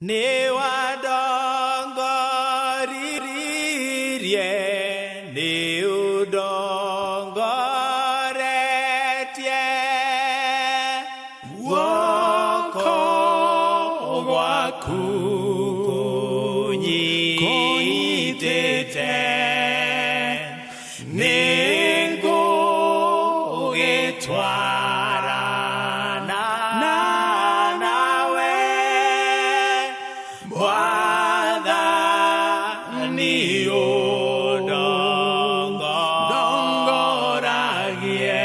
Ne wadongoririe, ne udongoretie, woko waku kunyitete, nengo getwarana nawe, Mwathani ũndongoragie.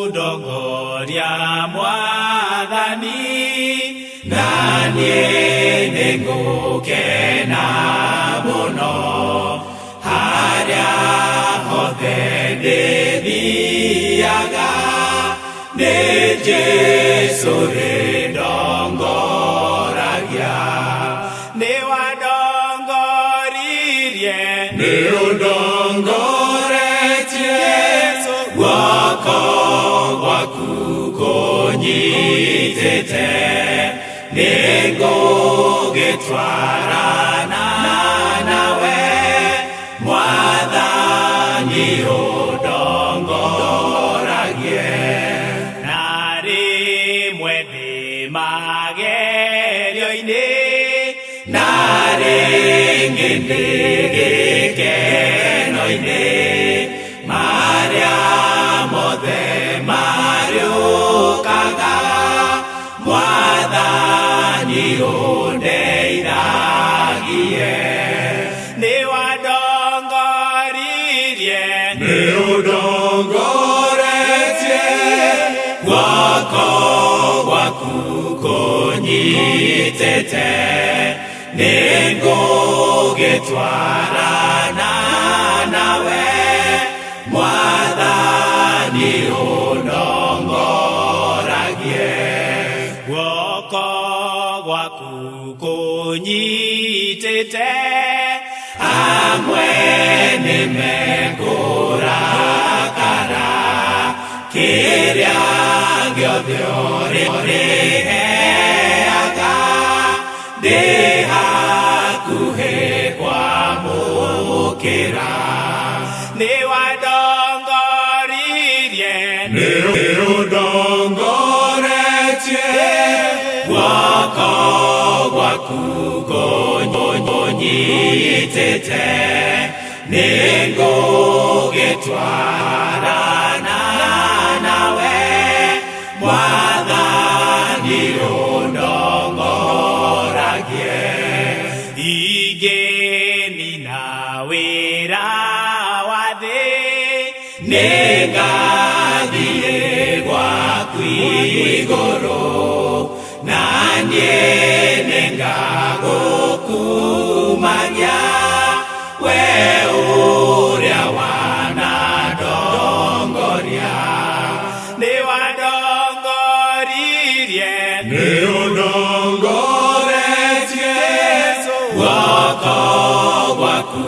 Nĩekũndongoria Mwathani, na niĩ nĩngũkena mũno, harĩa hothe ndĩthiaga, nĩ Jesũ rĩndongoragia. Nĩ wandongoririe, nĩ ũndongoretie, guoko gwaku kũnyitĩte, nĩngũgĩtwarana nawe, Mwathani ũndongoragie. Na rĩmwe ndĩ magerio-inĩ, na rĩngĩ ndĩ gĩkeno-inĩ, marĩa mothe marĩũkaga, Mwathani ũndeithagie. Nĩ wandongoririe, nĩ ũndongoretie, guoko gwaku kũnyitĩte, nĩngũgĩtwarana nawe, Mwathani ũndongoragie. Guoko gwaku kũnyitĩte, amwe nĩmekũrakara, kĩrĩa gĩothe ũrĩheaga, ndĩ hakuhĩ kwamũkĩra. Nĩ wandongoririe, nĩ ũndongoretie, guoko gwaku kũnyitĩte, nĩngũgĩtwarana nawe, Mwathani ũndongoragie. Ingĩnina wĩra wa thĩ, nĩngathiĩ gwaku igũrũ, na niĩ nĩngagũkumagia, we ũrĩa wanandongoria. Nĩ wandongoririe, nĩ ũndongoretie, guoko gwaku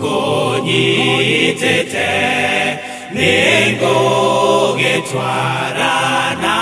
kũnyitĩte, nĩngũgĩtwarana